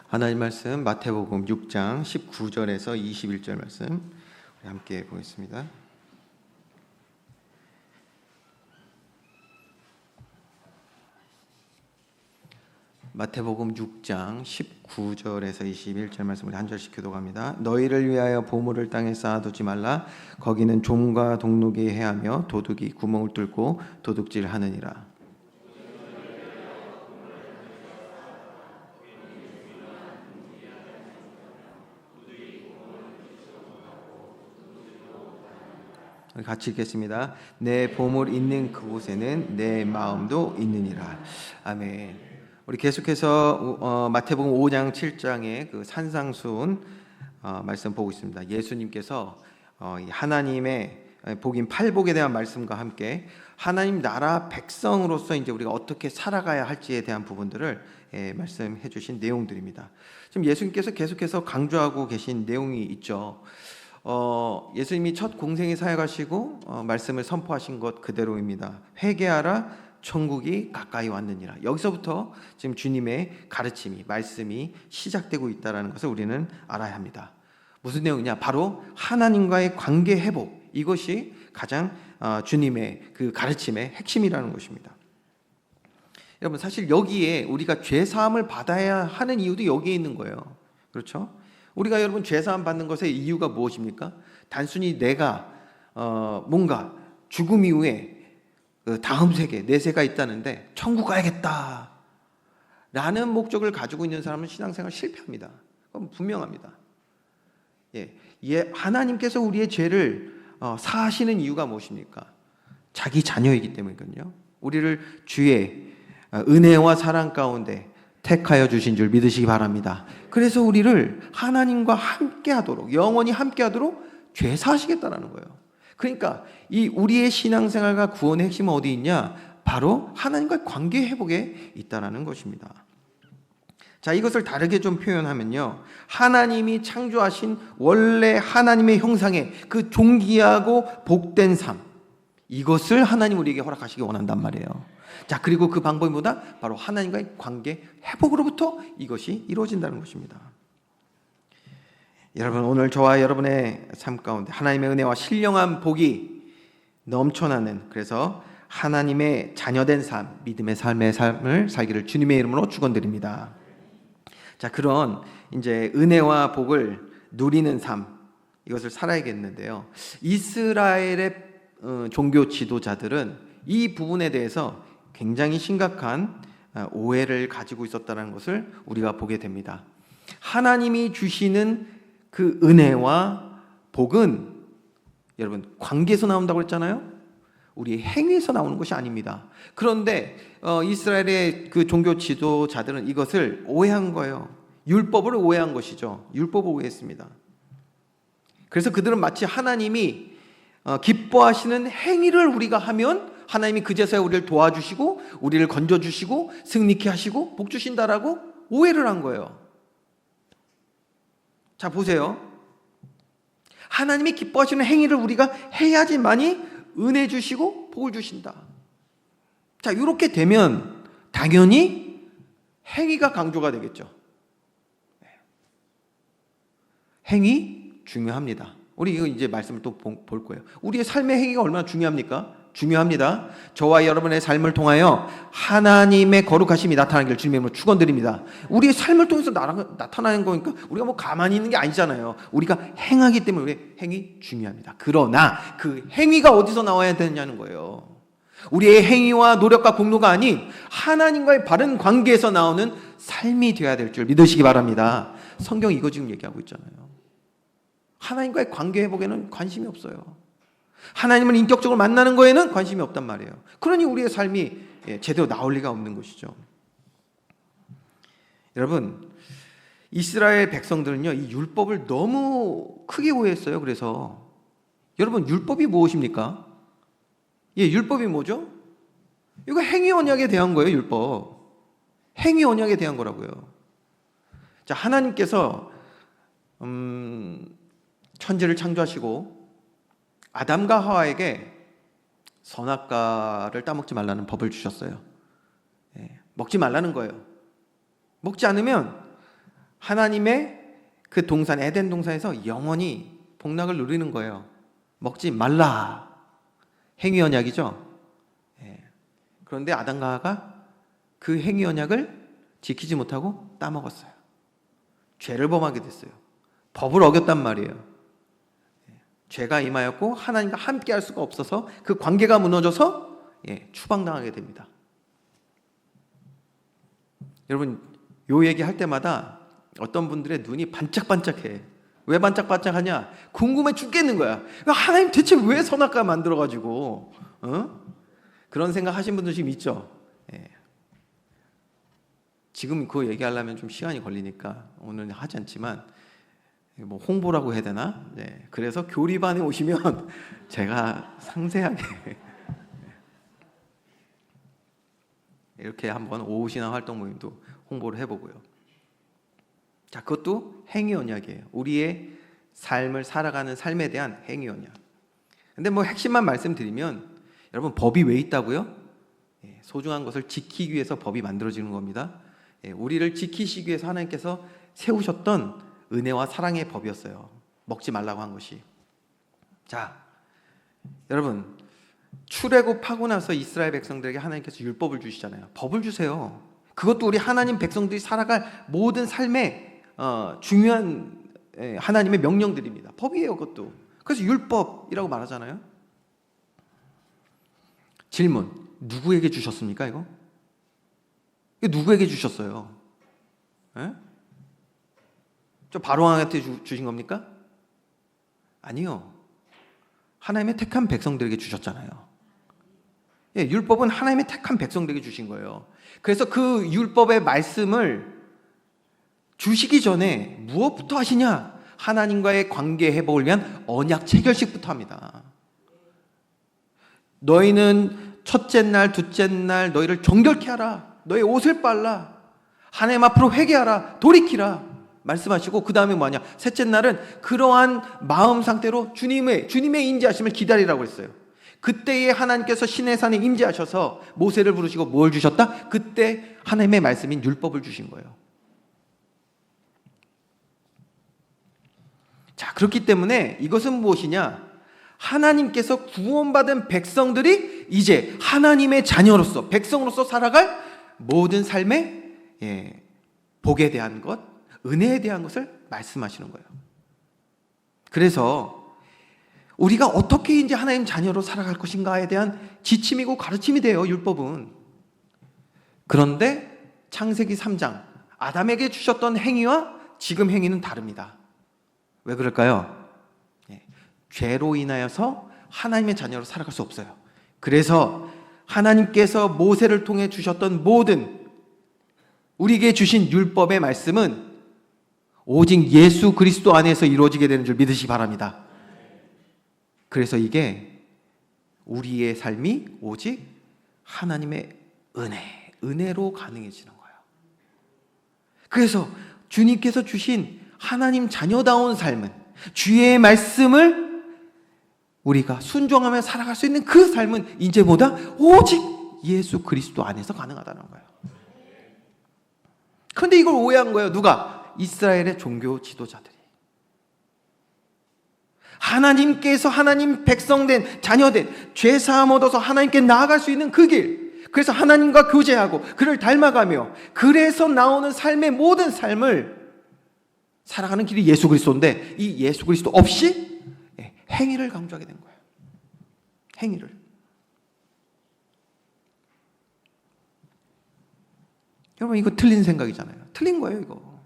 하나님 말씀 마태복음 6장 19절에서 21절 말씀 우리 함께 보겠습니다. 마태복음 6장 19절에서 21절 말씀 우리 한 절씩 교독합니다. 너희를 위하여 보물을 땅에 쌓아두지 말라. 거기는 좀과 동룩이 해하며 도둑이 구멍을 뚫고 도둑질하느니라. 같이 읽겠습니다. 내 보물 있는 그곳에는 내 마음도 있느니라. 아멘. 우리 계속해서 마태복음 5장 7장의 그 산상수훈 말씀 보고 있습니다. 예수님께서 하나님의 복인 팔복에 대한 말씀과 함께 하나님 나라 백성으로서 이제 우리가 어떻게 살아가야 할지에 대한 부분들을 말씀해 주신 내용들입니다. 지금 예수님께서 계속해서 강조하고 계신 내용이 있죠. 예수님이 첫 공생에 사역하시고 말씀을 선포하신 것 그대로입니다. 회개하라, 천국이 가까이 왔느니라. 여기서부터 지금 주님의 가르침이, 말씀이 시작되고 있다는 것을 우리는 알아야 합니다. 무슨 내용이냐? 바로 하나님과의 관계 회복, 이것이 가장 주님의 그 가르침의 핵심이라는 것입니다. 여러분, 사실 여기에 우리가 죄사함을 받아야 하는 이유도 여기에 있는 거예요. 그렇죠? 우리가 여러분 죄사함 받는 것의 이유가 무엇입니까? 단순히 내가 뭔가 죽음 이후에 다음 세계, 내세가 있다는데 천국 가야겠다 라는 목적을 가지고 있는 사람은 신앙생활 실패합니다. 그건 분명합니다. 하나님께서 우리의 죄를 사하시는 이유가 무엇입니까? 자기 자녀이기 때문이거든요. 우리를 주의 은혜와 사랑 가운데 택하여 주신 줄 믿으시기 바랍니다. 그래서 우리를 하나님과 함께하도록, 영원히 함께하도록 죄사하시겠다라는 거예요. 그러니까 이 우리의 신앙생활과 구원의 핵심은 어디 있냐? 바로 하나님과의 관계 회복에 있다라는 것입니다. 자, 이것을 다르게 좀 표현하면요, 하나님이 창조하신 원래 하나님의 형상의 그 존귀하고 복된 삶, 이것을 하나님 우리에게 허락하시기 원한단 말이에요. 자, 그리고 그 방법이 뭐다? 바로 하나님과의 관계 회복으로부터 이것이 이루어진다는 것입니다. 여러분, 오늘 저와 여러분의 삶 가운데 하나님의 은혜와 신령한 복이 넘쳐나는, 그래서 하나님의 자녀된 삶, 믿음의 삶의 삶을 살기를 주님의 이름으로 축원드립니다. 자, 그런 이제 은혜와 복을 누리는 삶, 이것을 살아야겠는데요. 이스라엘의 종교 지도자들은 이 부분에 대해서 굉장히 심각한 오해를 가지고 있었다는 것을 우리가 보게 됩니다. 하나님이 주시는 그 은혜와 복은 여러분 관계에서 나온다고 했잖아요. 우리의 행위에서 나오는 것이 아닙니다. 그런데 이스라엘의 그 종교 지도자들은 이것을 오해한 거예요. 율법을 오해한 것이죠. 율법을 오해했습니다. 그래서 그들은 마치 하나님이 기뻐하시는 행위를 우리가 하면 하나님이 그제서야 우리를 도와주시고 우리를 건져주시고 승리케 하시고 복 주신다라고 오해를 한 거예요. 자, 보세요. 하나님이 기뻐하시는 행위를 우리가 해야지만이 은혜 주시고 복을 주신다. 자, 이렇게 되면 당연히 행위가 강조가 되겠죠. 행위 중요합니다. 우리 이거 이제 말씀을 또 볼 거예요. 우리의 삶의 행위가 얼마나 중요합니까? 중요합니다. 저와 여러분의 삶을 통하여 하나님의 거룩하심이 나타나기를 주님의 이름으로 축원드립니다. 우리의 삶을 통해서 나타나는 거니까 우리가 뭐 가만히 있는 게 아니잖아요. 우리가 행하기 때문에 우리의 행위 중요합니다. 그러나 그 행위가 어디서 나와야 되느냐는 거예요. 우리의 행위와 노력과 공로가 아닌 하나님과의 바른 관계에서 나오는 삶이 되어야 될 줄 믿으시기 바랍니다. 성경이 이거 지금 얘기하고 있잖아요. 하나님과의 관계 회복에는 관심이 없어요. 하나님을 인격적으로 만나는 거에는 관심이 없단 말이에요. 그러니 우리의 삶이 제대로 나올 리가 없는 것이죠. 여러분, 이스라엘 백성들은요, 이 율법을 너무 크게 오해했어요. 그래서 여러분, 율법이 무엇입니까? 율법이 뭐죠? 이거 행위 언약에 대한 거예요. 율법, 행위 언약에 대한 거라고요. 자, 하나님께서 천지를 창조하시고 아담과 하와에게 선악과를 따먹지 말라는 법을 주셨어요. 먹지 말라는 거예요. 먹지 않으면 하나님의 그 동산, 에덴 동산에서 영원히 복락을 누리는 거예요. 먹지 말라. 행위 언약이죠. 그런데 아담과 하와가 그 행위 언약을 지키지 못하고 따먹었어요. 죄를 범하게 됐어요. 법을 어겼단 말이에요. 죄가 임하였고 하나님과 함께 할 수가 없어서 그 관계가 무너져서 추방당하게 됩니다. 여러분, 요 얘기 할 때마다 어떤 분들의 눈이 반짝반짝해. 왜 반짝반짝하냐? 궁금해 죽겠는 거야. 하나님 대체 왜 선악과 만들어가지고 그런 생각 하신 분들 지금 있죠? 지금 그거 얘기하려면 좀 시간이 걸리니까 오늘은 하지 않지만 뭐 홍보라고 해야 되나? 그래서 교리반에 오시면 제가 상세하게 이렇게 한번 오후신앙 활동 모임도 홍보를 해보고요. 자, 그것도 행위 언약이에요. 우리의 삶을 살아가는 삶에 대한 행위 언약. 근데 뭐 핵심만 말씀드리면, 여러분, 법이 왜 있다고요? 소중한 것을 지키기 위해서 법이 만들어지는 겁니다. 우리를 지키시기 위해서 하나님께서 세우셨던 은혜와 사랑의 법이었어요. 먹지 말라고 한 것이. 자, 여러분, 출애굽하고 나서 이스라엘 백성들에게 하나님께서 율법을 주시잖아요. 법을 주세요. 그것도 우리 하나님 백성들이 살아갈 모든 삶의 중요한 하나님의 명령들입니다. 법이에요, 그것도. 그래서 율법이라고 말하잖아요. 질문, 누구에게 주셨습니까, 이거? 이거 누구에게 주셨어요? 저 바로왕한테 주신 겁니까? 아니요. 하나님의 택한 백성들에게 주셨잖아요. 율법은 하나님의 택한 백성들에게 주신 거예요. 그래서 그 율법의 말씀을 주시기 전에 무엇부터 하시냐? 하나님과의 관계 회복을 위한 언약 체결식부터 합니다. 너희는 첫째 날, 둘째 날 너희를 정결케 하라. 너희 옷을 빨라. 하나님 앞으로 회개하라. 돌이키라. 말씀하시고, 그 다음에 뭐냐? 셋째 날은 그러한 마음 상태로 주님의 임재하심을 기다리라고 했어요. 그때에 하나님께서 시내산에 임재하셔서 모세를 부르시고 뭘 주셨다? 그때 하나님의 말씀인 율법을 주신 거예요. 자, 그렇기 때문에 이것은 무엇이냐? 하나님께서 구원받은 백성들이 이제 하나님의 자녀로서, 백성으로서 살아갈 모든 삶의 복에 대한 것, 은혜에 대한 것을 말씀하시는 거예요. 그래서 우리가 어떻게 이제 하나님 자녀로 살아갈 것인가에 대한 지침이고 가르침이 돼요, 율법은. 그런데 창세기 3장, 아담에게 주셨던 행위와 지금 행위는 다릅니다. 왜 그럴까요? 죄로 인하여서 하나님의 자녀로 살아갈 수 없어요. 그래서 하나님께서 모세를 통해 주셨던 모든 우리에게 주신 율법의 말씀은 오직 예수 그리스도 안에서 이루어지게 되는 줄 믿으시기 바랍니다. 그래서 이게 우리의 삶이 오직 하나님의 은혜로 가능해지는 거예요. 그래서 주님께서 주신 하나님 자녀다운 삶은, 주의 말씀을 우리가 순종하며 살아갈 수 있는 그 삶은 이제보다 오직 예수 그리스도 안에서 가능하다는 거예요. 그런데 이걸 오해한 거예요. 누가? 이스라엘의 종교 지도자들이. 하나님께서 하나님 백성된, 자녀된, 죄사함 얻어서 하나님께 나아갈 수 있는 그 길, 그래서 하나님과 교제하고 그를 닮아가며 그래서 나오는 삶의 모든 삶을 살아가는 길이 예수 그리스도인데, 이 예수 그리스도 없이 행위를 강조하게 된 거예요. 행위를. 여러분, 이거 틀린 생각이잖아요. 틀린 거예요, 이거.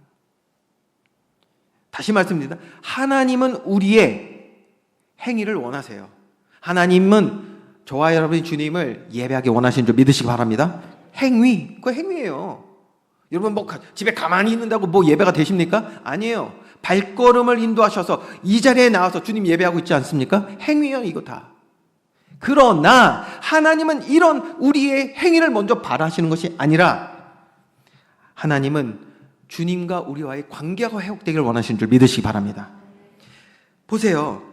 다시 말씀드립니다. 하나님은 우리의 행위를 원하세요. 하나님은 저와 여러분이 주님을 예배하기 원하시는 줄 믿으시기 바랍니다. 행위, 그거 행위예요. 여러분 뭐 집에 가만히 있는다고 뭐 예배가 되십니까? 아니에요. 발걸음을 인도하셔서 이 자리에 나와서 주님 예배하고 있지 않습니까? 행위예요, 이거 다. 그러나 하나님은 이런 우리의 행위를 먼저 바라시는 것이 아니라, 하나님은 주님과 우리와의 관계가 회복되기를 원하시는 줄 믿으시기 바랍니다. 보세요.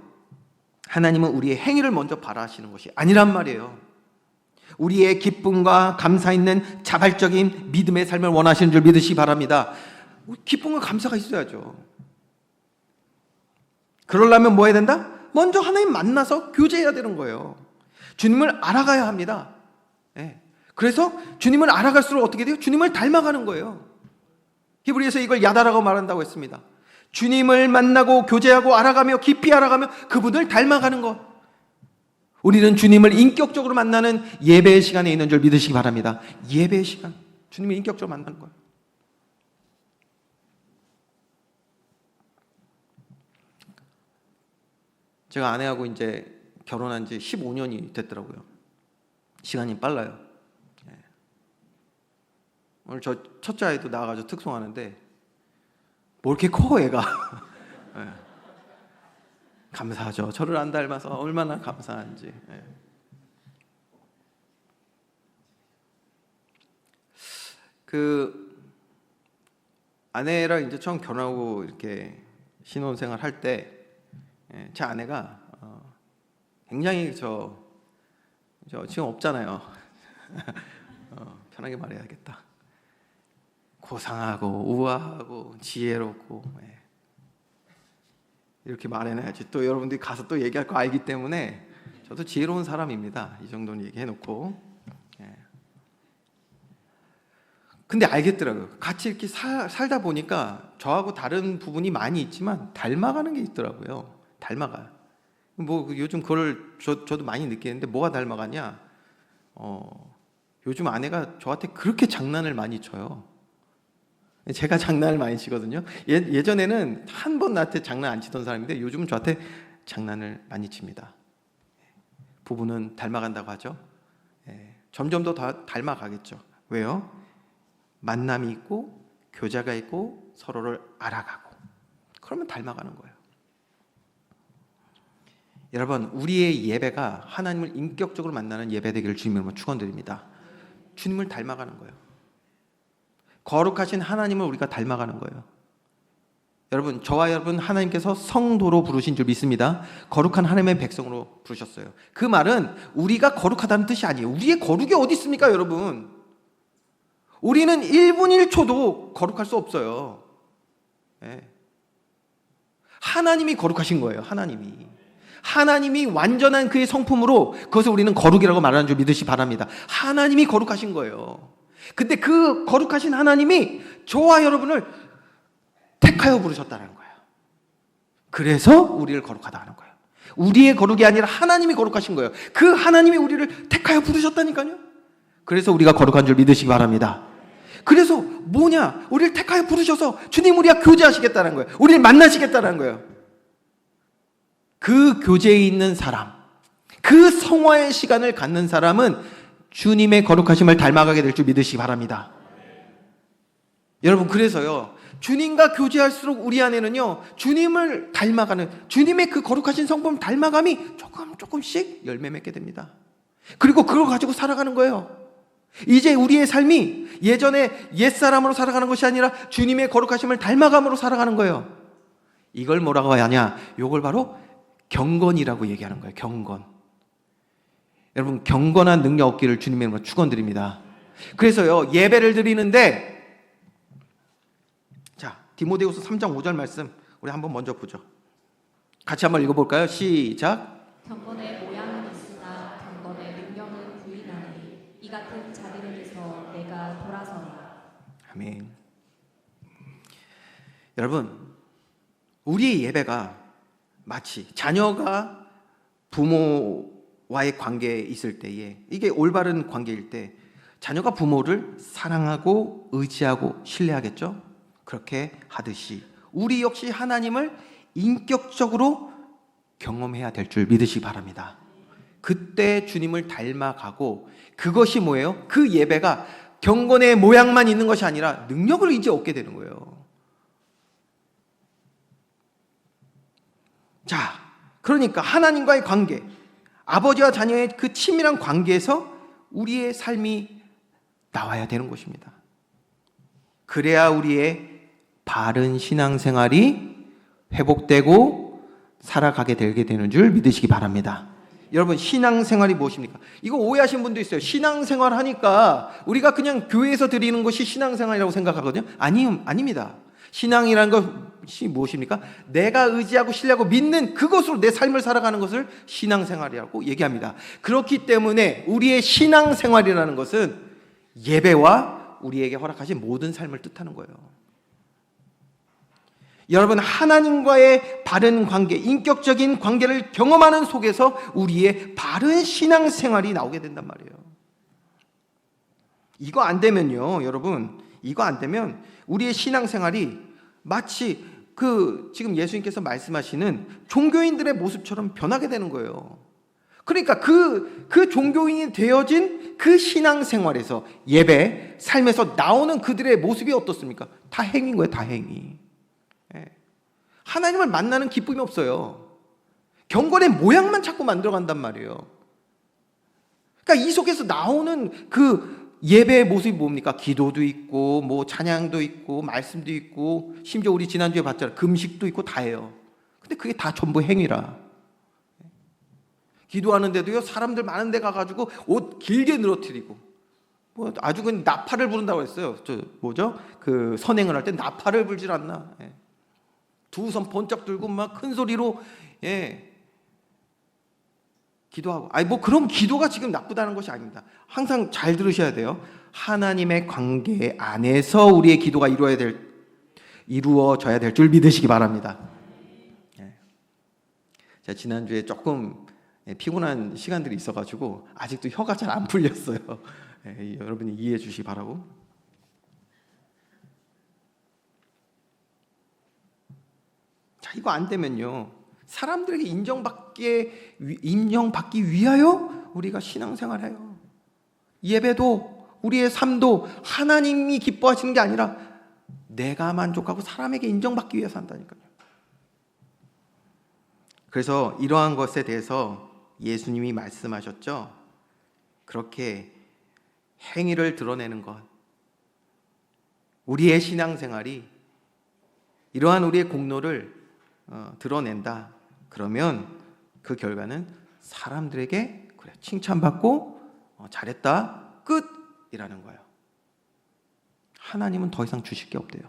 하나님은 우리의 행위를 먼저 바라시는 것이 아니란 말이에요. 우리의 기쁨과 감사 있는 자발적인 믿음의 삶을 원하시는 줄 믿으시기 바랍니다. 기쁨과 감사가 있어야죠. 그러려면 뭐 해야 된다? 먼저 하나님 만나서 교제해야 되는 거예요. 주님을 알아가야 합니다. 예. 그래서 주님을 알아갈수록 어떻게 돼요? 주님을 닮아가는 거예요. 히브리에서 이걸 야다라고 말한다고 했습니다. 주님을 만나고 교제하고 알아가며 깊이 알아가며 그분을 닮아가는 것. 우리는 주님을 인격적으로 만나는 예배의 시간에 있는 줄 믿으시기 바랍니다. 예배의 시간, 주님을 인격적으로 만나는 거예요. 제가 아내하고 이제 결혼한 지 15년이 됐더라고요. 시간이 빨라요. 오늘 저 첫째 아이도 나와가지고 특송하는데 뭐 이렇게 커 애가. 네. 감사하죠. 저를 안 닮아서 얼마나 감사한지. 네. 그 아내랑 이제 처음 결혼하고 이렇게 신혼생활 할 때 제 아내가 굉장히 저 지금 없잖아요. 편하게 말해야겠다. 고상하고 우아하고 지혜롭고 이렇게 말해놔야지 또 여러분들이 가서 또 얘기할 거 알기 때문에 저도 지혜로운 사람입니다. 이 정도는 얘기해놓고. 근데 알겠더라고요. 같이 이렇게 살다 보니까 저하고 다른 부분이 많이 있지만 닮아가는 게 있더라고요. 닮아가요. 뭐 요즘 그걸 저도 많이 느끼는데 뭐가 닮아가냐? 요즘 아내가 저한테 그렇게 장난을 많이 쳐요. 제가 장난을 많이 치거든요. 예전에는 한 번 나한테 장난 안 치던 사람인데 요즘은 저한테 장난을 많이 칩니다. 부부는 닮아간다고 하죠. 점점 더 닮아가겠죠. 왜요? 만남이 있고 교제가 있고 서로를 알아가고 그러면 닮아가는 거예요. 여러분, 우리의 예배가 하나님을 인격적으로 만나는 예배 되기를 주님으로 축원드립니다. 주님을 닮아가는 거예요. 거룩하신 하나님을 우리가 닮아가는 거예요. 여러분, 저와 여러분 하나님께서 성도로 부르신 줄 믿습니다. 거룩한 하나님의 백성으로 부르셨어요. 그 말은 우리가 거룩하다는 뜻이 아니에요. 우리의 거룩이 어디 있습니까, 여러분? 우리는 1분 1초도 거룩할 수 없어요. 하나님이 거룩하신 거예요. 하나님이 완전한 그의 성품으로 그것을 우리는 거룩이라고 말하는 줄 믿으시 바랍니다. 하나님이 거룩하신 거예요. 근데 그 거룩하신 하나님이 저와 여러분을 택하여 부르셨다는 거예요. 그래서 우리를 거룩하다 하는 거예요. 우리의 거룩이 아니라 하나님이 거룩하신 거예요. 그 하나님이 우리를 택하여 부르셨다니까요. 그래서 우리가 거룩한 줄 믿으시기 바랍니다. 그래서 뭐냐? 우리를 택하여 부르셔서 주님 우리와 교제하시겠다는 거예요. 우리를 만나시겠다는 거예요. 그 교제에 있는 사람, 그 성화의 시간을 갖는 사람은 주님의 거룩하심을 닮아가게 될 줄 믿으시기 바랍니다. 여러분, 그래서요, 주님과 교제할수록 우리 안에는요, 주님을 닮아가는, 주님의 그 거룩하신 성품을 닮아감이 조금씩 열매 맺게 됩니다. 그리고 그걸 가지고 살아가는 거예요. 이제 우리의 삶이 예전에 옛사람으로 살아가는 것이 아니라 주님의 거룩하심을 닮아감으로 살아가는 거예요. 이걸 뭐라고 하냐? 이걸 바로 경건이라고 얘기하는 거예요. 경건. 여러분, 경건한 능력 얻기를 주님의 이름으로 축원드립니다. 그래서요, 예배를 드리는데, 자, 디모데후서 3장 5절 말씀 우리 한번 먼저 보죠. 같이 한번 읽어볼까요? 시작. 경건의 모양은 있으나 경건의 능력은 부인하니 이 같은 자들에게서 내가 돌아서리라. 아멘. 여러분, 우리의 예배가 마치 자녀가 부모와의 관계에 있을 때에, 이게 올바른 관계일 때 자녀가 부모를 사랑하고 의지하고 신뢰하겠죠? 그렇게 하듯이 우리 역시 하나님을 인격적으로 경험해야 될 줄 믿으시기 바랍니다. 그때 주님을 닮아가고, 그것이 뭐예요? 그 예배가 경건의 모양만 있는 것이 아니라 능력을 이제 얻게 되는 거예요. 자, 그러니까 하나님과의 관계, 아버지와 자녀의 그 친밀한 관계에서 우리의 삶이 나와야 되는 것입니다. 그래야 우리의 바른 신앙생활이 회복되고 살아가게 되게 되는 줄 믿으시기 바랍니다. 여러분, 신앙생활이 무엇입니까? 이거 오해하신 분도 있어요. 신앙생활 하니까 우리가 그냥 교회에서 드리는 것이 신앙생활이라고 생각하거든요. 아닙니다. 신앙이라는 것이 무엇입니까? 내가 의지하고 신뢰하고 믿는 그것으로 내 삶을 살아가는 것을 신앙생활이라고 얘기합니다. 그렇기 때문에 우리의 신앙생활이라는 것은 예배와 우리에게 허락하신 모든 삶을 뜻하는 거예요. 여러분, 하나님과의 바른 관계, 인격적인 관계를 경험하는 속에서 우리의 바른 신앙생활이 나오게 된단 말이에요. 이거 안 되면요, 여러분, 이거 안 되면 우리의 신앙생활이 마치 지금 예수님께서 말씀하시는 종교인들의 모습처럼 변하게 되는 거예요. 그러니까 그 종교인이 되어진 그 신앙생활에서 예배, 삶에서 나오는 그들의 모습이 어떻습니까? 다 행인 거예요, 다 행위. 하나님을 만나는 기쁨이 없어요. 경건의 모양만 자꾸 만들어간단 말이에요. 그러니까 이 속에서 나오는 그 예배의 모습이 뭡니까? 기도도 있고, 뭐 찬양도 있고, 말씀도 있고, 심지어 우리 지난주에 봤잖아요. 금식도 있고 다 해요. 근데 그게 다 전부 행위라. 기도하는데도요, 사람들 많은 데 가가지고 옷 길게 늘어뜨리고, 뭐 아주 그냥 나팔을 부른다고 했어요. 그 선행을 할 때 나팔을 불질 않나. 두 손 번쩍 들고 막 큰 소리로 기도하고. 뭐 그럼 기도가 지금 나쁘다는 것이 아닙니다. 항상 잘 들으셔야 돼요. 하나님의 관계 안에서 우리의 기도가 이루어져야 될 줄 믿으시기 바랍니다. 제가 지난주에 조금 피곤한 시간들이 있어가지고 아직도 혀가 잘 안 풀렸어요. 여러분이 이해해 주시기 바라고. 자, 이거 안 되면요, 사람들에게 인정받기 위하여 우리가 신앙생활해요. 예배도 우리의 삶도 하나님이 기뻐하시는 게 아니라 내가 만족하고 사람에게 인정받기 위해서 한다니까요. 그래서 이러한 것에 대해서 예수님이 말씀하셨죠. 그렇게 행위를 드러내는 것, 우리의 신앙생활이 이러한 우리의 공로를 드러낸다. 그러면 그 결과는 사람들에게 그래, 칭찬받고 잘했다, 끝이라는 거예요. 하나님은 더 이상 주실 게 없대요.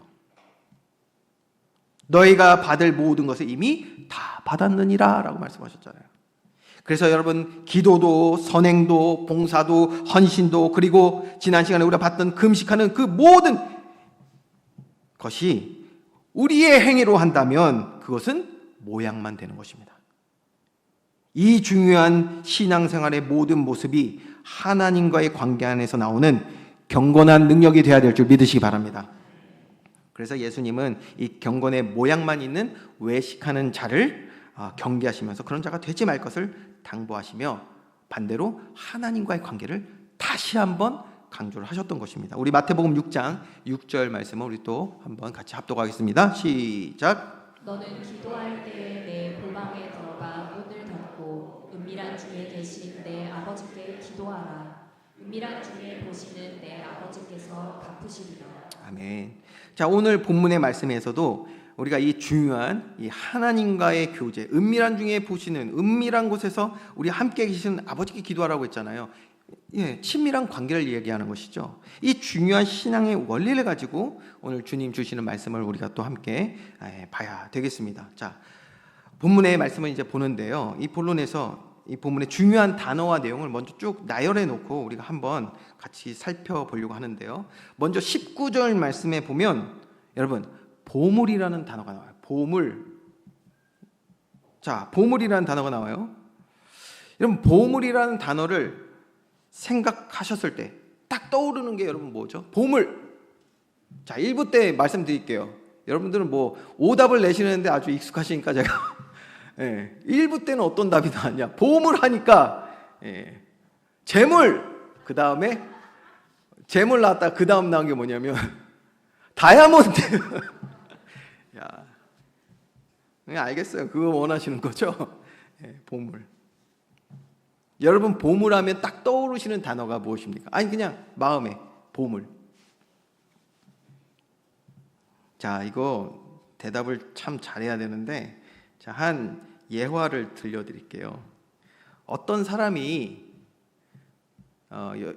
너희가 받을 모든 것을 이미 다 받았느니라 라고 말씀하셨잖아요. 그래서 여러분, 기도도 선행도 봉사도 헌신도, 그리고 지난 시간에 우리가 봤던 금식하는 그 모든 것이 우리의 행위로 한다면 그것은 모양만 되는 것입니다. 이 중요한 신앙생활의 모든 모습이 하나님과의 관계 안에서 나오는 경건한 능력이 되어야 될 줄 믿으시기 바랍니다. 그래서 예수님은 이 경건의 모양만 있는 외식하는 자를 경계하시면서 그런 자가 되지 말 것을 당부하시며, 반대로 하나님과의 관계를 다시 한번 강조를 하셨던 것입니다. 우리 마태복음 6장 6절 말씀을 우리 또 한번 같이 합독하겠습니다. 시작. 너는 기도할 때에 내 골방에 들어가 문을 닫고 은밀한 중에 계신 내 아버지께 기도하라. 은밀한 중에 보시는 내 아버지께서 갚으시리라. 아멘. 자, 오늘 본문의 말씀에서도 우리가 이 중요한 이 하나님과의 교제, 은밀한 중에 보시는, 은밀한 곳에서 우리 함께 계시는 아버지께 기도하라고 했잖아요. 친밀한 관계를 얘기하는 것이죠. 이 중요한 신앙의 원리를 가지고 오늘 주님 주시는 말씀을 우리가 또 함께 봐야 되겠습니다. 자, 본문의 말씀을 이제 보는데요. 이 본론에서 이 본문의 중요한 단어와 내용을 먼저 쭉 나열해 놓고 우리가 한번 같이 살펴보려고 하는데요. 먼저 19절 말씀에 보면 여러분, 보물이라는 단어가 나와요. 보물. 자, 보물이라는 단어가 나와요. 여러분, 보물이라는 단어를 생각하셨을 때 딱 떠오르는 게 여러분 뭐죠? 보물. 자, 1부 때 말씀드릴게요. 여러분들은 뭐 오답을 내시는데 아주 익숙하시니까 제가 1부 때는 어떤 답이 나왔냐? 보물 하니까 재물, 그 다음에 재물 나왔다. 그 다음 나온 게 뭐냐면 다이아몬드. 야, 그냥 알겠어요. 그거 원하시는 거죠? 보물. 여러분, 보물하면 딱 떠오르시는 단어가 무엇입니까? 아니, 그냥 마음에 보물. 자, 이거 대답을 참 잘해야 되는데, 자, 한 예화를 들려드릴게요. 어떤 사람이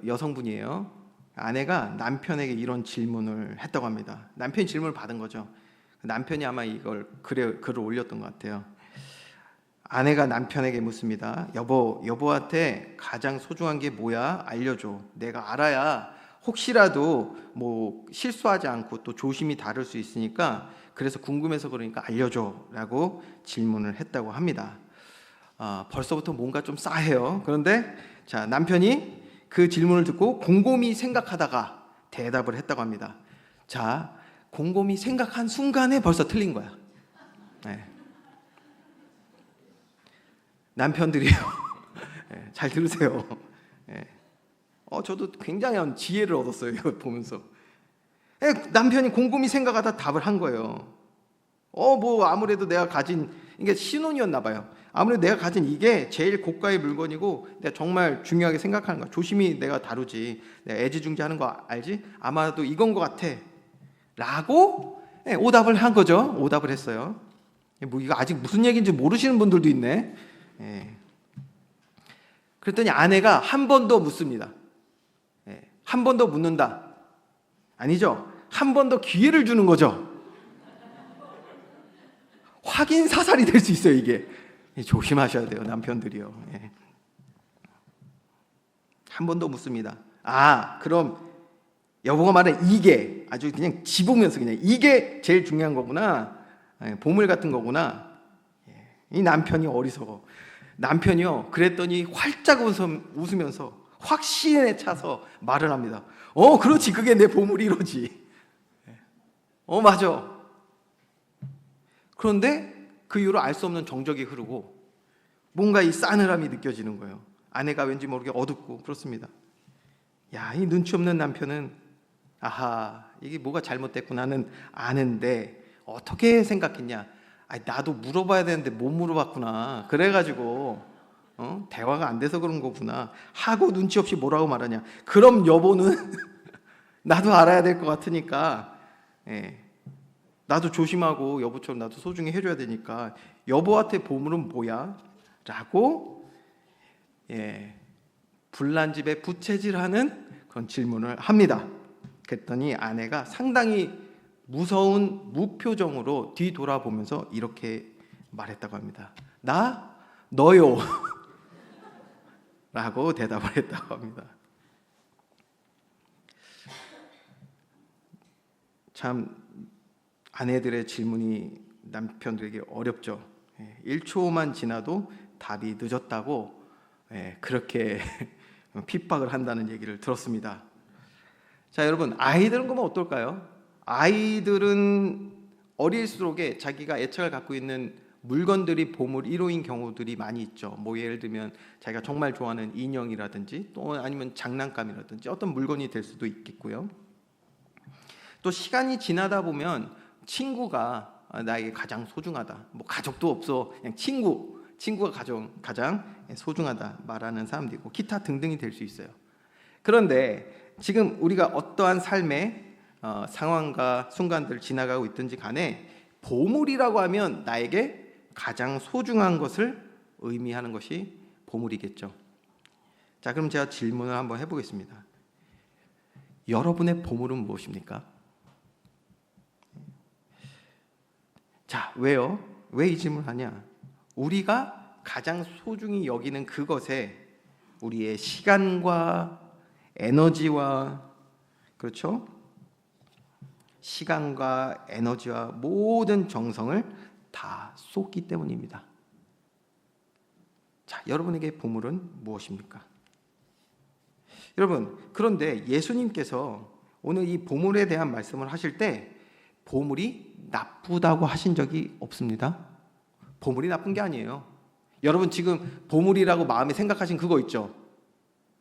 여성분이에요. 아내가 남편에게 이런 질문을 했다고 합니다. 남편이 질문을 받은 거죠. 남편이 아마 이걸 글을 올렸던 것 같아요. 아내가 남편에게 묻습니다. 여보한테 가장 소중한 게 뭐야? 알려줘. 내가 알아야 혹시라도 뭐 실수하지 않고 또 조심히 다룰 수 있으니까, 그래서 궁금해서 그러니까 알려줘라고 질문을 했다고 합니다. 벌써부터 뭔가 좀 싸해요. 그런데 자, 남편이 그 질문을 듣고 곰곰이 생각하다가 대답을 했다고 합니다. 자, 곰곰이 생각한 순간에 벌써 틀린 거야. 네. 남편들이요. 네, 잘 들으세요. 네. 저도 굉장한 지혜를 얻었어요. 이거 보면서. 네, 남편이 곰곰이 생각하다 답을 한 거예요. 뭐 아무래도 내가 가진, 이게 신혼이었나 봐요. 아무래도 내가 가진 이게 제일 고가의 물건이고 내가 정말 중요하게 생각하는 거야. 조심히 내가 다루지. 내가 애지중지하는 거 알지? 아마도 이건 것 같아. 라고 오답을 한 거죠. 오답을 했어요. 뭐 이거 아직 무슨 얘기인지 모르시는 분들도 있네. 그랬더니 아내가 한 번 더 묻습니다. 한 번 더 묻는다. 아니죠. 한 번 더 기회를 주는 거죠. 확인 사살이 될 수 있어요. 이게 조심하셔야 돼요. 남편들이요. 한 번 더 묻습니다. 그럼 여보가 말한 이게 아주 그냥 집으면서 그냥 이게 제일 중요한 거구나. 보물 같은 거구나. 이 남편이 어리석어. 남편이요. 그랬더니 활짝 웃으면서 확신에 차서 말을 합니다. 그렇지. 그게 내 보물이 이러지. 맞아. 그런데 그 이후로 알 수 없는 정적이 흐르고 뭔가 이 싸늘함이 느껴지는 거예요. 아내가 왠지 모르게 어둡고 그렇습니다. 이 눈치 없는 남편은 이게 뭐가 잘못됐구나는 아는데 어떻게 생각했냐? 나도 물어봐야 되는데 못 물어봤구나. 그래가지고 대화가 안 돼서 그런 거구나 하고 눈치 없이 뭐라고 말하냐? 그럼 여보는 나도 알아야 될 것 같으니까 나도 조심하고 여보처럼 나도 소중히 해줘야 되니까 여보한테 보물은 뭐야? 라고 불난 집에 부채질하는 그런 질문을 합니다. 그랬더니 아내가 상당히 무서운 무표정으로 뒤돌아보면서 이렇게 말했다고 합니다. 너요. 라고 대답을 했다고 합니다. 참 아내들의 질문이 남편들에게 어렵죠. 1초만 지나도 답이 늦었다고 그렇게 핍박을 한다는 얘기를 들었습니다. 자, 여러분, 아이들은 그러면 어떨까요? 아이들은 어릴수록에 자기가 애착을 갖고 있는 물건들이 보물 1호인 경우들이 많이 있죠. 뭐 예를 들면 자기가 정말 좋아하는 인형이라든지 또 아니면 장난감이라든지 어떤 물건이 될 수도 있겠고요. 또 시간이 지나다 보면 친구가 나에게 가장 소중하다. 뭐 가족도 없어. 그냥 친구가 가장 소중하다 말하는 사람도 있고 기타 등등이 될 수 있어요. 그런데 지금 우리가 어떠한 삶의 상황과 순간들을 지나가고 있든지 간에 보물이라고 하면 나에게 가장 소중한 것을 의미하는 것이 보물이겠죠. 자, 그럼 제가 질문을 한번 해보겠습니다. 여러분의 보물은 무엇입니까? 자, 왜요? 왜 이 질문을 하냐? 우리가 가장 소중히 여기는 그것에 우리의 시간과 에너지와, 그렇죠? 시간과 에너지와 모든 정성을 다 쏟기 때문입니다. 자, 여러분에게 보물은 무엇입니까? 여러분, 그런데 예수님께서 오늘 이 보물에 대한 말씀을 하실 때 보물이 나쁘다고 하신 적이 없습니다. 보물이 나쁜 게 아니에요. 여러분 지금 보물이라고 마음에 생각하신 그거 있죠?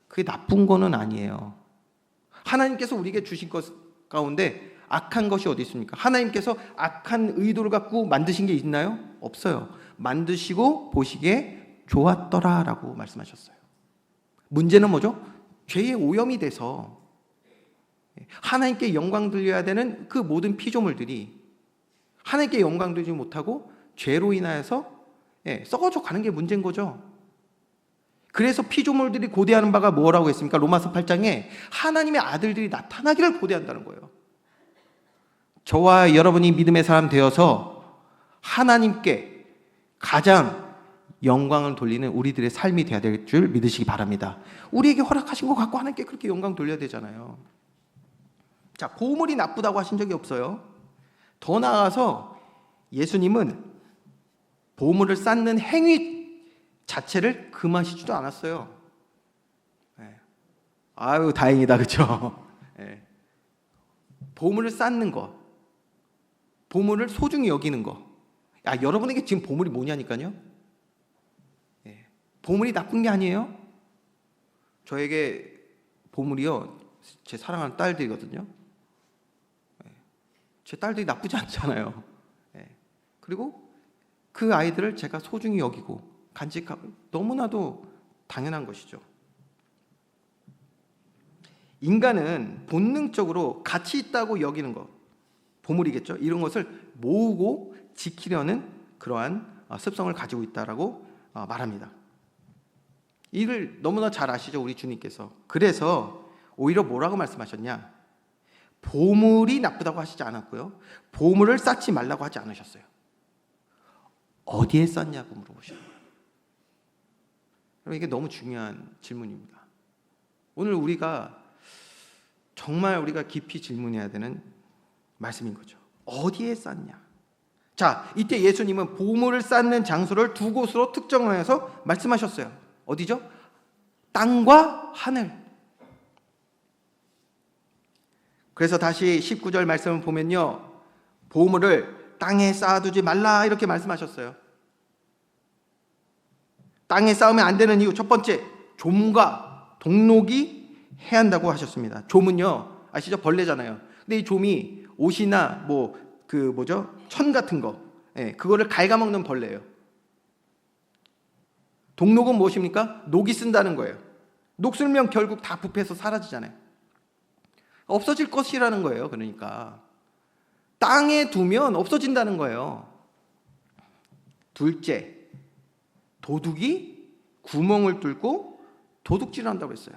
그게 나쁜 거는 아니에요. 하나님께서 우리에게 주신 것 가운데 악한 것이 어디 있습니까? 하나님께서 악한 의도를 갖고 만드신 게 있나요? 없어요. 만드시고 보시기에 좋았더라라고 말씀하셨어요. 문제는 뭐죠? 죄의 오염이 돼서 하나님께 영광 돌려야 되는 그 모든 피조물들이 하나님께 영광 돌리지 못하고 죄로 인하여서 썩어져 가는 게 문제인 거죠. 그래서 피조물들이 고대하는 바가 뭐라고 했습니까? 로마서 8장에 하나님의 아들들이 나타나기를 고대한다는 거예요. 저와 여러분이 믿음의 사람 되어서 하나님께 가장 영광을 돌리는 우리들의 삶이 되어야 될 줄 믿으시기 바랍니다. 우리에게 허락하신 거 갖고 하나님께 그렇게 영광 돌려야 되잖아요. 자, 보물이 나쁘다고 하신 적이 없어요. 더 나아가서 예수님은 보물을 쌓는 행위 자체를 금하시지도 않았어요. 아유, 다행이다, 그렇죠? 보물을 쌓는 것, 보물을 소중히 여기는 것. 야, 여러분에게 지금 보물이 뭐냐니까요? 보물이 나쁜 게 아니에요. 저에게 보물이요, 제 사랑하는 딸들이거든요. 제 딸들이 나쁘지 않잖아요. 그리고 그 아이들을 제가 소중히 여기고 간직하고 너무나도 당연한 것이죠. 인간은 본능적으로 가치 있다고 여기는 것, 보물이겠죠. 이런 것을 모으고 지키려는 그러한 습성을 가지고 있다라고 말합니다. 이를 너무나 잘 아시죠, 우리 주님께서. 그래서 오히려 뭐라고 말씀하셨냐? 보물이 나쁘다고 하시지 않았고요, 보물을 쌓지 말라고 하지 않으셨어요. 어디에 쌓냐고 물어보셔요. 이게 너무 중요한 질문입니다. 오늘 정말 우리가 깊이 질문해야 되는 말씀인 거죠. 어디에 쌓냐? 자, 이때 예수님은 보물을 쌓는 장소를 두 곳으로 특정하여서 말씀하셨어요. 어디죠? 땅과 하늘. 그래서 다시 19절 말씀을 보면요, 보물을 땅에 쌓아두지 말라 이렇게 말씀하셨어요. 땅에 쌓으면 안 되는 이유, 첫 번째, 좀과 동록이 해한다고 하셨습니다. 좀은요, 아시죠? 벌레잖아요. 근데 이 좀이 옷이나 천 같은 거, 그거를 갉아먹는 벌레예요. 동록은 무엇입니까? 녹이 쓴다는 거예요. 녹 쓸면 결국 다 부패해서 사라지잖아요. 없어질 것이라는 거예요. 그러니까 땅에 두면 없어진다는 거예요. 둘째, 도둑이 구멍을 뚫고 도둑질을 한다고 했어요.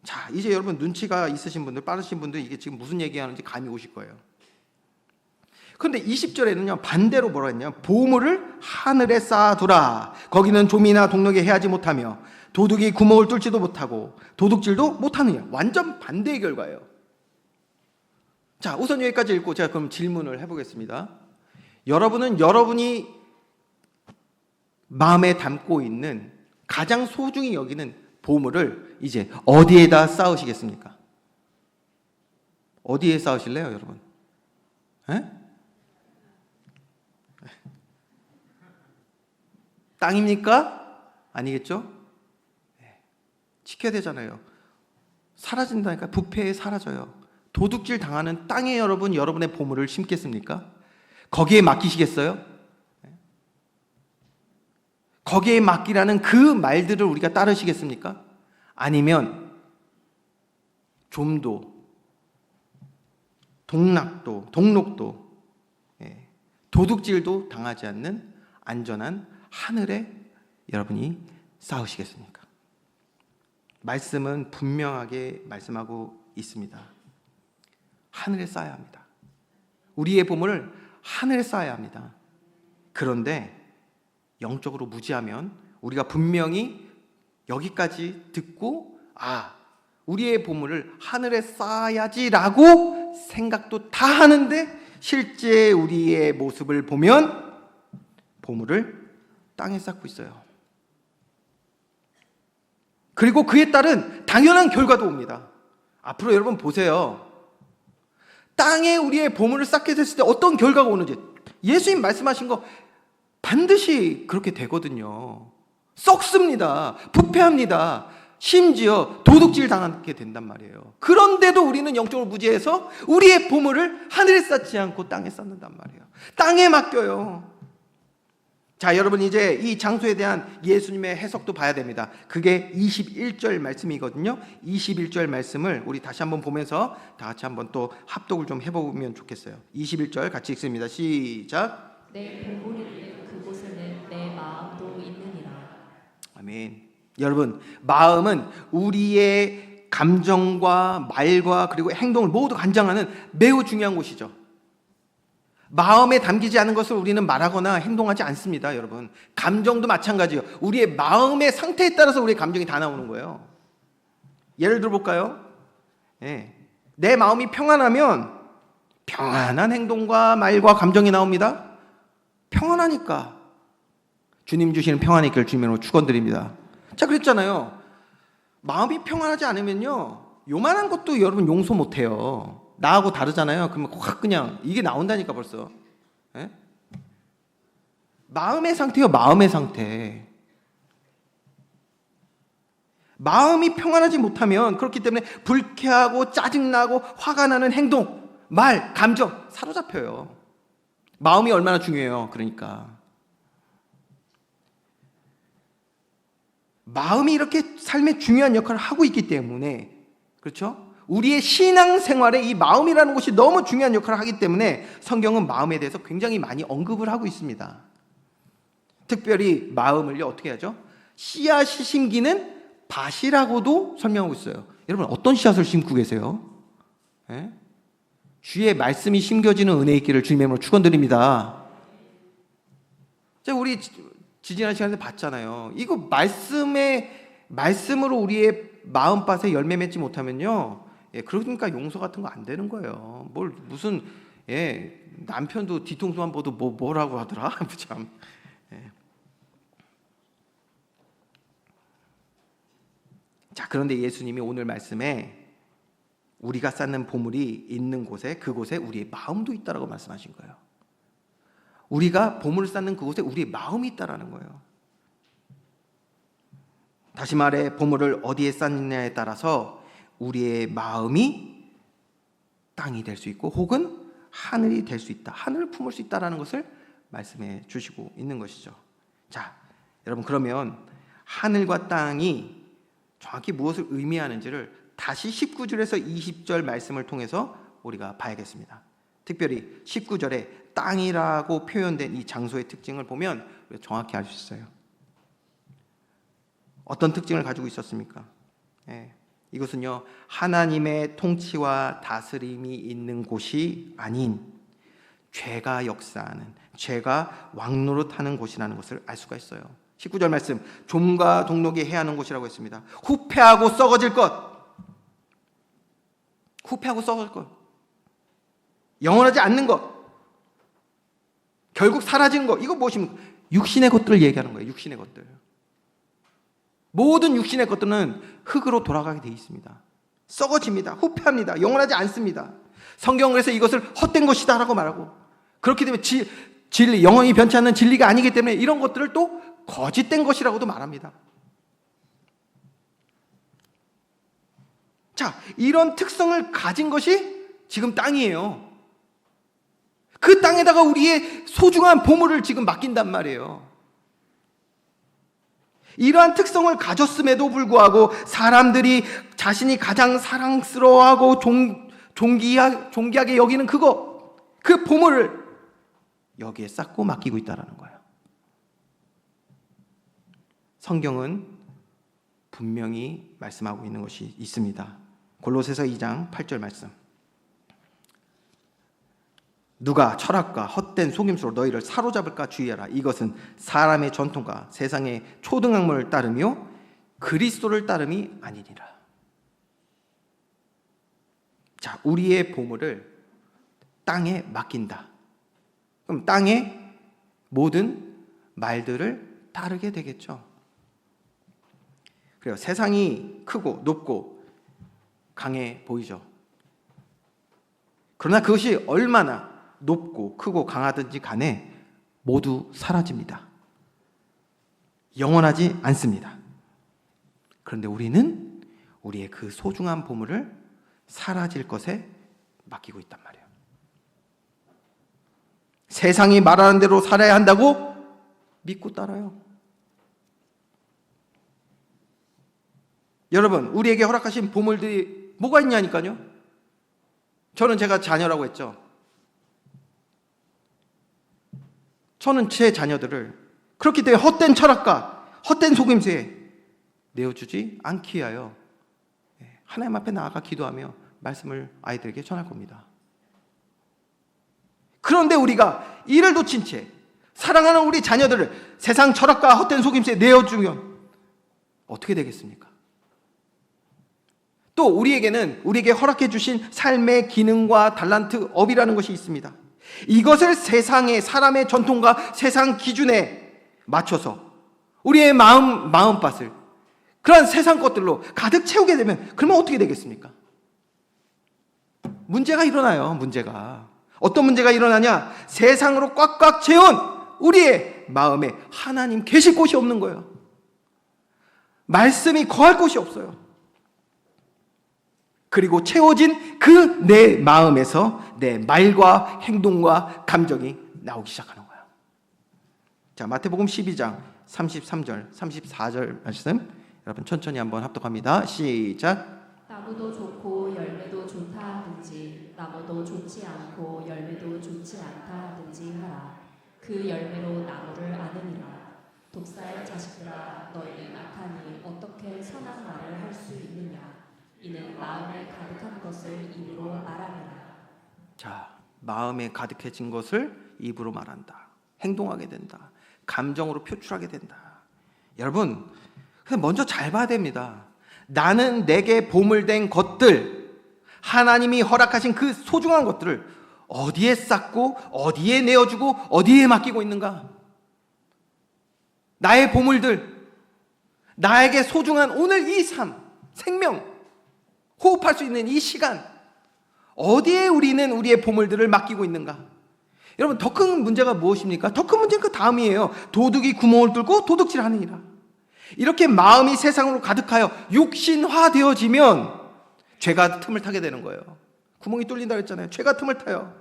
자, 이제 여러분 눈치가 있으신 분들, 빠르신 분들, 이게 지금 무슨 얘기하는지 감이 오실 거예요. 그런데 20절에는요 반대로 뭐라 했냐? 보물을 하늘에 쌓아두라. 거기는 좀이나 동록이 해하지 못하며 도둑이 구멍을 뚫지도 못하고 도둑질도 못하느냐. 완전 반대의 결과예요. 자, 우선 여기까지 읽고 제가 그럼 질문을 해보겠습니다. 여러분은 여러분이 마음에 담고 있는 가장 소중히 여기는 보물을 이제 어디에다 쌓으시겠습니까? 어디에 쌓으실래요, 여러분? 땅입니까? 아니겠죠? 지켜야 되잖아요. 사라진다니까. 부패에 사라져요. 도둑질 당하는 땅에 여러분의 보물을 심겠습니까? 거기에 맡기시겠어요? 거기에 맡기라는 그 말들을 우리가 따르시겠습니까? 아니면 좀도, 동록도, 도둑질도 당하지 않는 안전한 하늘에 여러분이 쌓으시겠습니까? 말씀은 분명하게 말씀하고 있습니다. 하늘에 쌓아야 합니다. 우리의 보물을 하늘에 쌓아야 합니다. 그런데 영적으로 무지하면 우리가 분명히 여기까지 듣고 우리의 보물을 하늘에 쌓아야지라고 생각도 다 하는데 실제 우리의 모습을 보면 보물을 땅에 쌓고 있어요. 그리고 그에 따른 당연한 결과도 옵니다. 앞으로 여러분 보세요. 땅에 우리의 보물을 쌓게 됐을 때 어떤 결과가 오는지 예수님 말씀하신 거 반드시 그렇게 되거든요. 썩습니다. 부패합니다. 심지어 도둑질 당하게 된단 말이에요. 그런데도 우리는 영적으로 무지해서 우리의 보물을 하늘에 쌓지 않고 땅에 쌓는단 말이에요. 땅에 맡겨요. 자, 여러분 이제 이 장소에 대한 예수님의 해석도 봐야 됩니다. 그게 21절 말씀이거든요. 21절 말씀을 우리 다시 한번 보면서 다 같이 한번 또 합독을 좀 해보면 좋겠어요. 21절 같이 읽습니다. 시작. 내 보물이 있는 그곳에는 내 마음도 있느니라. 아멘. 여러분, 마음은 우리의 감정과 말과 그리고 행동을 모두 관장하는 매우 중요한 곳이죠. 마음에 담기지 않은 것을 우리는 말하거나 행동하지 않습니다, 여러분. 감정도 마찬가지예요. 우리의 마음의 상태에 따라서 우리의 감정이 다 나오는 거예요. 예를 들어 볼까요? 내 마음이 평안하면 평안한 행동과 말과 감정이 나옵니다. 평안하니까 주님 주시는 평안의 있기를 주님으로 축원드립니다. 자, 그랬잖아요. 마음이 평안하지 않으면요, 요만한 것도 여러분 용서 못해요. 나하고 다르잖아요. 그러면 확 그냥 이게 나온다니까 벌써. 마음의 상태요, 마음의 상태. 마음이 평안하지 못하면, 그렇기 때문에 불쾌하고 짜증나고 화가 나는 행동, 말, 감정 사로잡혀요. 마음이 얼마나 중요해요. 그러니까 마음이 이렇게 삶에 중요한 역할을 하고 있기 때문에, 그렇죠? 우리의 신앙생활에 이 마음이라는 것이 너무 중요한 역할을 하기 때문에 성경은 마음에 대해서 굉장히 많이 언급을 하고 있습니다. 특별히 마음을요, 어떻게 하죠? 씨앗이 심기는 밭이라고도 설명하고 있어요. 여러분, 어떤 씨앗을 심고 계세요? 주의 말씀이 심겨지는 은혜의 길을 주님의 이름으로 축원드립니다. 자, 우리 지지난 시간에 봤잖아요. 이거 말씀으로 우리의 마음밭에 열매 맺지 못하면요, 그러니까 용서 같은 거 안 되는 거예요. 뭘 무슨 남편도 뒤통수만 보도 뭐라고 하더라. 참. 자, 그런데 예수님이 오늘 말씀에 우리가 쌓는 보물이 있는 곳에, 그곳에 우리의 마음도 있다라고 말씀하신 거예요. 우리가 보물을 쌓는 그곳에 우리의 마음이 있다라는 거예요. 다시 말해, 보물을 어디에 쌓느냐에 따라서 우리의 마음이 땅이 될 수 있고 혹은 하늘이 될 수 있다, 하늘을 품을 수 있다라는 것을 말씀해 주시고 있는 것이죠. 자, 여러분, 그러면 하늘과 땅이 정확히 무엇을 의미하는지를 다시 19절에서 20절 말씀을 통해서 우리가 봐야겠습니다. 특별히 19절에 땅이라고 표현된 이 장소의 특징을 보면 우리가 정확히 알 수 있어요. 어떤 특징을 가지고 있었습니까? 이것은요, 하나님의 통치와 다스림이 있는 곳이 아닌 죄가 역사하는, 죄가 왕노릇하는 곳이라는 것을 알 수가 있어요. 19절 말씀, 좀과 동록이 해하는 곳이라고 했습니다. 후패하고 썩어질 것, 후패하고 썩어질 것, 영원하지 않는 것, 결국 사라지는 것, 이거 무엇입니까? 육신의 것들을 얘기하는 거예요. 육신의 것들. 모든 육신의 것들은 흑으로 돌아가게 되어 있습니다. 썩어집니다. 후패합니다. 영원하지 않습니다. 성경은 그래서 이것을 헛된 것이다 라고 말하고, 그렇기 때문에 진리, 영원히 변치 않는 진리가 아니기 때문에 이런 것들을 또 거짓된 것이라고도 말합니다. 자, 이런 특성을 가진 것이 지금 땅이에요. 그 땅에다가 우리의 소중한 보물을 지금 맡긴단 말이에요. 이러한 특성을 가졌음에도 불구하고 사람들이 자신이 가장 사랑스러워하고 존귀하게 여기는 그 보물을 여기에 쌓고 맡기고 있다는 거예요. 성경은 분명히 말씀하고 있는 것이 있습니다. 골로새서 2장 8절 말씀. 누가 철학과 헛된 속임수로 너희를 사로잡을까 주의하라. 이것은 사람의 전통과 세상의 초등학문을 따르며 그리스도를 따름이 아니니라. 자, 우리의 보물을 땅에 맡긴다. 그럼 땅의 모든 말들을 따르게 되겠죠. 그래요. 세상이 크고 높고 강해 보이죠. 그러나 그것이 얼마나 높고 크고 강하든지 간에 모두 사라집니다. 영원하지 않습니다. 그런데 우리는 우리의 그 소중한 보물을 사라질 것에 맡기고 있단 말이에요. 세상이 말하는 대로 살아야 한다고 믿고 따라요. 여러분, 우리에게 허락하신 보물들이 뭐가 있냐니까요. 저는 제가 자녀라고 했죠. 저는 제 자녀들을 그렇기 때문에 헛된 철학과 헛된 속임수에 내어주지 않기 위하여 하나님 앞에 나아가 기도하며 말씀을 아이들에게 전할 겁니다. 그런데 우리가 이를 놓친 채 사랑하는 우리 자녀들을 세상 철학과 헛된 속임수에 내어주면 어떻게 되겠습니까? 또 우리에게 허락해 주신 삶의 기능과 달란트, 업이라는 것이 있습니다. 이것을 세상의 사람의 전통과 세상 기준에 맞춰서 우리의 마음밭을 그런 세상 것들로 가득 채우게 되면 그러면 어떻게 되겠습니까? 문제가 일어나요. 어떤 문제가 일어나냐? 세상으로 꽉꽉 채운 우리의 마음에 하나님 계실 곳이 없는 거예요. 말씀이 거할 곳이 없어요. 그리고 채워진 그 내 마음에서 내 말과 행동과 감정이 나오기 시작하는 거예요. 자, 마태복음 12장 33절, 34절 말씀 여러분 천천히 한번 합독합니다. 시작. 나무도 좋고 열매도 좋다 하든지 나무도 좋지 않고 열매도 좋지 않다 하든지 하라. 그 열매로 나무를 아느니라. 독사의 자식들아, 너희는 악하니 어떻게 선한 말을 할 수 있느냐? 이는 마음에 가득한 것을 입으로 말하느라. 자, 마음에 가득해진 것을 입으로 말한다. 행동하게 된다. 감정으로 표출하게 된다. 여러분, 먼저 잘 봐야 됩니다. 나는 내게 보물된 것들, 하나님이 허락하신 그 소중한 것들을 어디에 쌓고 어디에 내어주고 어디에 맡기고 있는가? 나의 보물들, 나에게 소중한 오늘 이 삶, 생명, 호흡할 수 있는 이 시간, 어디에 우리는 우리의 보물들을 맡기고 있는가? 여러분, 더 큰 문제가 무엇입니까? 더 큰 문제는 그 다음이에요. 도둑이 구멍을 뚫고 도둑질 하느니라. 이렇게 마음이 세상으로 가득하여 육신화되어지면 죄가 틈을 타게 되는 거예요. 구멍이 뚫린다 그랬잖아요. 죄가 틈을 타요.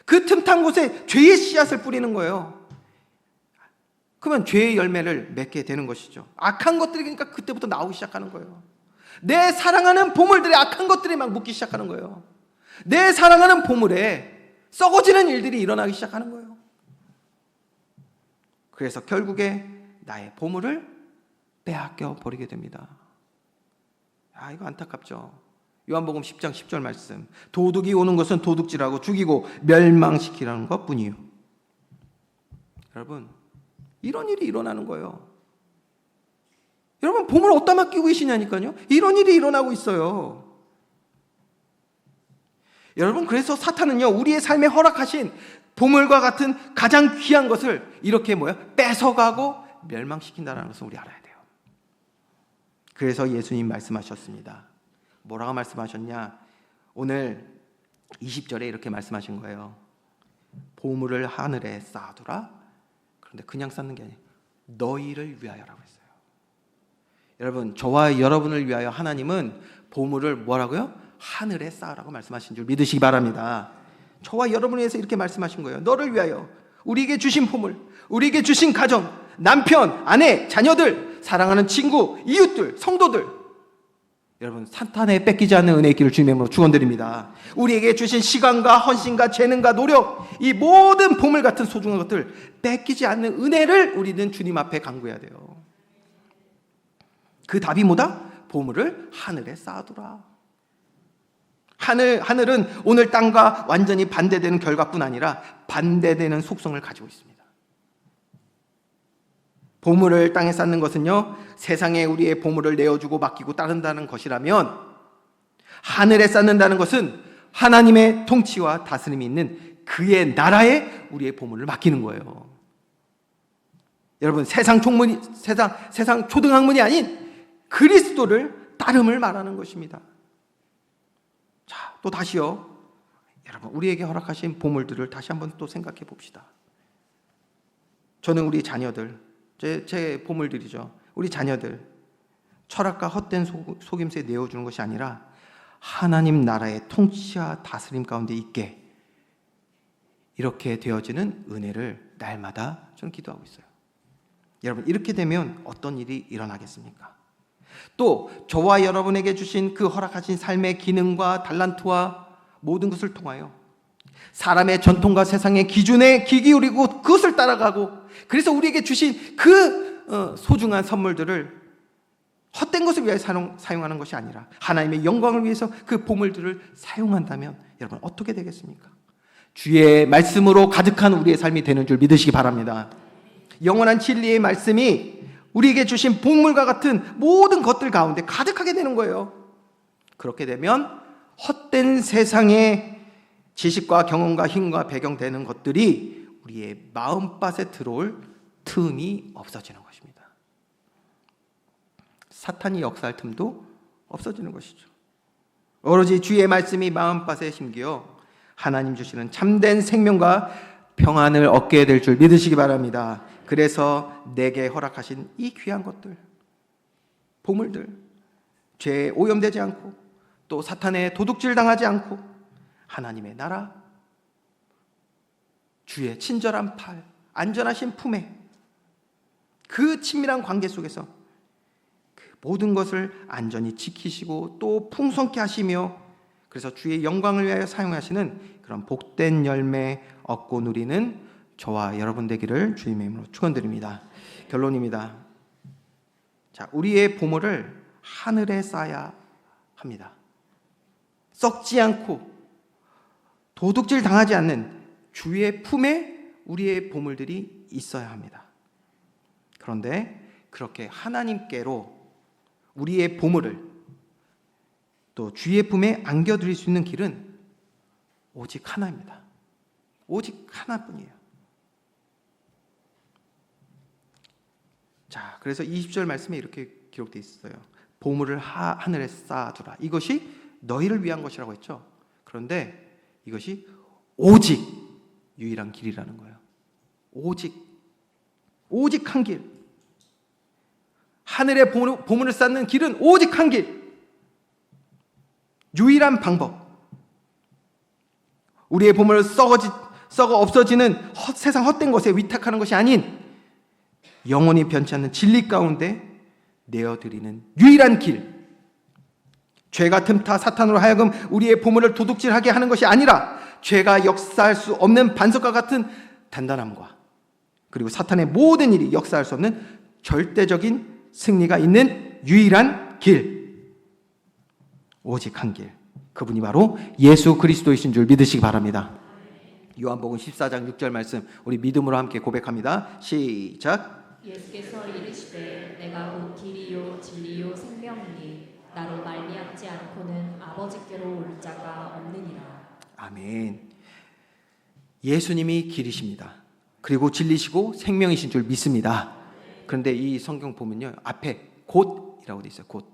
그 틈 탄 곳에 죄의 씨앗을 뿌리는 거예요. 그러면 죄의 열매를 맺게 되는 것이죠. 악한 것들이 그러니까 그때부터 나오기 시작하는 거예요. 내 사랑하는 보물들에 악한 것들이 막 묻기 시작하는 거예요. 내 사랑하는 보물에 썩어지는 일들이 일어나기 시작하는 거예요. 그래서 결국에 나의 보물을 빼앗겨 버리게 됩니다. 이거 안타깝죠. 요한복음 10장 10절 말씀. 도둑이 오는 것은 도둑질하고 죽이고 멸망시키라는 것뿐이요. 여러분, 이런 일이 일어나는 거예요. 여러분, 보물 어디다 맡기고 계시냐니까요. 이런 일이 일어나고 있어요. 여러분, 그래서 사탄은요, 우리의 삶에 허락하신 보물과 같은 가장 귀한 것을 이렇게 뺏어가고 멸망시킨다는 것을 우리 알아야 돼요. 그래서 예수님 말씀하셨습니다. 뭐라고 말씀하셨냐? 오늘 20절에 이렇게 말씀하신 거예요. 보물을 하늘에 쌓아두라. 그런데 그냥 쌓는 게 아니에요. 너희를 위하여라고 했어요. 여러분, 저와 여러분을 위하여 하나님은 보물을 뭐라고요? 하늘에 쌓으라고 말씀하신 줄 믿으시기 바랍니다. 저와 여러분을 위해서 이렇게 말씀하신 거예요. 너를 위하여, 우리에게 주신 보물, 우리에게 주신 가정, 남편, 아내, 자녀들, 사랑하는 친구, 이웃들, 성도들, 여러분, 사탄에 뺏기지 않는 은혜의 길을 주님의 이름으로 축원드립니다. 우리에게 주신 시간과 헌신과 재능과 노력, 이 모든 보물 같은 소중한 것들 뺏기지 않는 은혜를 우리는 주님 앞에 간구해야 돼요. 그 답이 뭐다? 보물을 하늘에 쌓아두라. 하늘은 오늘 땅과 완전히 반대되는 결과뿐 아니라 반대되는 속성을 가지고 있습니다. 보물을 땅에 쌓는 것은요, 세상에 우리의 보물을 내어주고 맡기고 따른다는 것이라면, 하늘에 쌓는다는 것은 하나님의 통치와 다스림이 있는 그의 나라에 우리의 보물을 맡기는 거예요. 여러분, 세상 초등학문이 아닌 그리스도를 따름을 말하는 것입니다. 자, 또 다시요. 여러분, 우리에게 허락하신 보물들을 다시 한번 또 생각해 봅시다. 저는 우리 자녀들, 제 보물들이죠. 우리 자녀들, 철학과 헛된 속임수에 내어주는 것이 아니라 하나님 나라의 통치와 다스림 가운데 있게 이렇게 되어지는 은혜를 날마다 저는 기도하고 있어요. 여러분, 이렇게 되면 어떤 일이 일어나겠습니까? 또 저와 여러분에게 주신 그 허락하신 삶의 기능과 달란트와 모든 것을 통하여 사람의 전통과 세상의 기준에 귀 기울이고 그것을 따라가고, 그래서 우리에게 주신 그 소중한 선물들을 헛된 것을 위해 사용하는 것이 아니라 하나님의 영광을 위해서 그 보물들을 사용한다면 여러분 어떻게 되겠습니까? 주의 말씀으로 가득한 우리의 삶이 되는 줄 믿으시기 바랍니다. 영원한 진리의 말씀이 우리에게 주신 보물과 같은 모든 것들 가운데 가득하게 되는 거예요. 그렇게 되면 헛된 세상의 지식과 경험과 힘과 배경되는 것들이 우리의 마음밭에 들어올 틈이 없어지는 것입니다. 사탄이 역사할 틈도 없어지는 것이죠. 오로지 주의 말씀이 마음밭에 심겨 하나님 주시는 참된 생명과 평안을 얻게 될 줄 믿으시기 바랍니다. 그래서 내게 허락하신 이 귀한 것들, 보물들, 죄에 오염되지 않고 또 사탄의 도둑질 당하지 않고 하나님의 나라, 주의 친절한 팔, 안전하신 품에 그 친밀한 관계 속에서 그 모든 것을 안전히 지키시고 또 풍성케 하시며 그래서 주의 영광을 위하여 사용하시는 그런 복된 열매 얻고 누리는 저와 여러분 되기를 주님의 이름으로 축원드립니다. 결론입니다. 자, 우리의 보물을 하늘에 쌓아야 합니다. 썩지 않고 도둑질 당하지 않는 주의 품에 우리의 보물들이 있어야 합니다. 그런데 그렇게 하나님께로 우리의 보물을 또 주의 품에 안겨드릴 수 있는 길은 오직 하나입니다. 오직 하나뿐이에요. 자, 그래서 20절 말씀에 이렇게 기록되어 있어요. 보물을 하늘에 쌓아두라. 이것이 너희를 위한 것이라고 했죠. 그런데 이것이 오직 유일한 길이라는 거예요. 오직 한 길. 하늘에 보물을 쌓는 길은 오직 한 길. 유일한 방법. 우리의 보물을 썩어 없어지는 세상 헛된 것에 위탁하는 것이 아닌 영원히 변치 않는 진리 가운데 내어드리는 유일한 길. 죄가 틈타 사탄으로 하여금 우리의 보물을 도둑질하게 하는 것이 아니라 죄가 역사할 수 없는 반석과 같은 단단함과 그리고 사탄의 모든 일이 역사할 수 없는 절대적인 승리가 있는 유일한 길. 오직 한 길. 그분이 바로 예수 그리스도이신 줄 믿으시기 바랍니다. 요한복음 14장 6절 말씀 우리 믿음으로 함께 고백합니다. 시작. 예수께서 이르시되 내가 곧 길이요 진리요 생명이니 나로 말미암지 않고는 아버지께로 올 자가 없느니라. 아멘. 예수님이 길이십니다. 그리고 진리시고 생명이신 줄 믿습니다. 그런데 이 성경 보면요, 앞에 곧이라고 돼 있어요. 곧.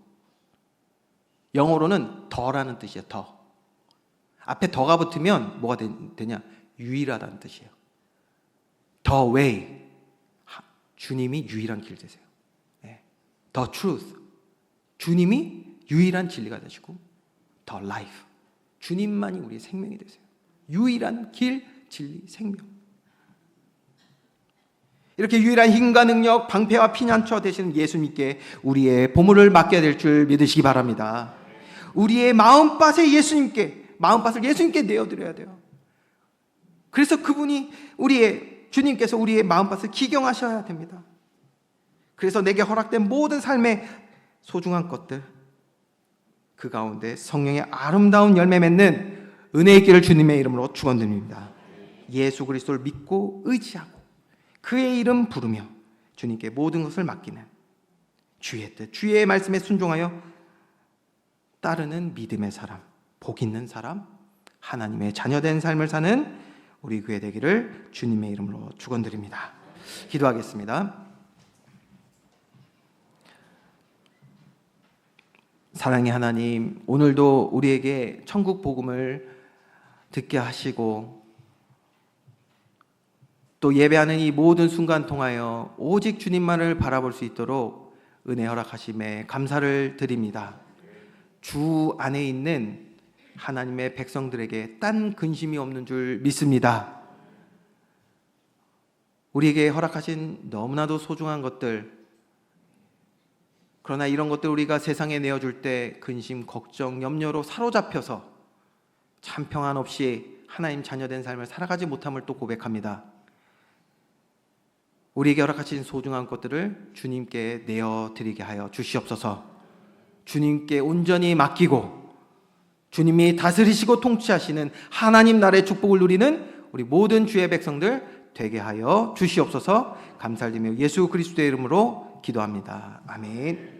영어로는 더라는 뜻이에요. 더. 앞에 더가 붙으면 뭐가 되냐? 유일하다는 뜻이에요. The way. 주님이 유일한 길 되세요. 네. The truth. 주님이 유일한 진리가 되시고 The life. 주님만이 우리의 생명이 되세요. 유일한 길, 진리, 생명. 이렇게 유일한 힘과 능력, 방패와 피난처 되시는 예수님께 우리의 보물을 맡겨야 될 줄 믿으시기 바랍니다. 우리의 마음밭을 예수님께 내어드려야 돼요. 그래서 그분이 주님께서 우리의 마음밭을 기경하셔야 됩니다. 그래서 내게 허락된 모든 삶의 소중한 것들, 그 가운데 성령의 아름다운 열매 맺는 은혜의 길을 주님의 이름으로 축원드립니다. 예수 그리스도를 믿고 의지하고 그의 이름 부르며 주님께 모든 것을 맡기는 주의 뜻, 주의 말씀에 순종하여 따르는 믿음의 사람, 복 있는 사람, 하나님의 자녀된 삶을 사는 우리 교회 되기를 주님의 이름으로 축원드립니다. 기도하겠습니다. 사랑의 하나님, 오늘도 우리에게 천국 복음을 듣게 하시고 또 예배하는 이 모든 순간 통하여 오직 주님만을 바라볼 수 있도록 은혜 허락하심에 감사를 드립니다. 주 안에 있는 하나님의 백성들에게 딴 근심이 없는 줄 믿습니다. 우리에게 허락하신 너무나도 소중한 것들, 그러나 이런 것들 우리가 세상에 내어줄 때 근심, 걱정, 염려로 사로잡혀서 참 평안 없이 하나님 자녀된 삶을 살아가지 못함을 또 고백합니다. 우리에게 허락하신 소중한 것들을 주님께 내어드리게 하여 주시옵소서. 주님께 온전히 맡기고 주님이 다스리시고 통치하시는 하나님 나라의 축복을 누리는 우리 모든 주의 백성들 되게 하여 주시옵소서. 감사드리며 예수 그리스도의 이름으로 기도합니다. 아멘.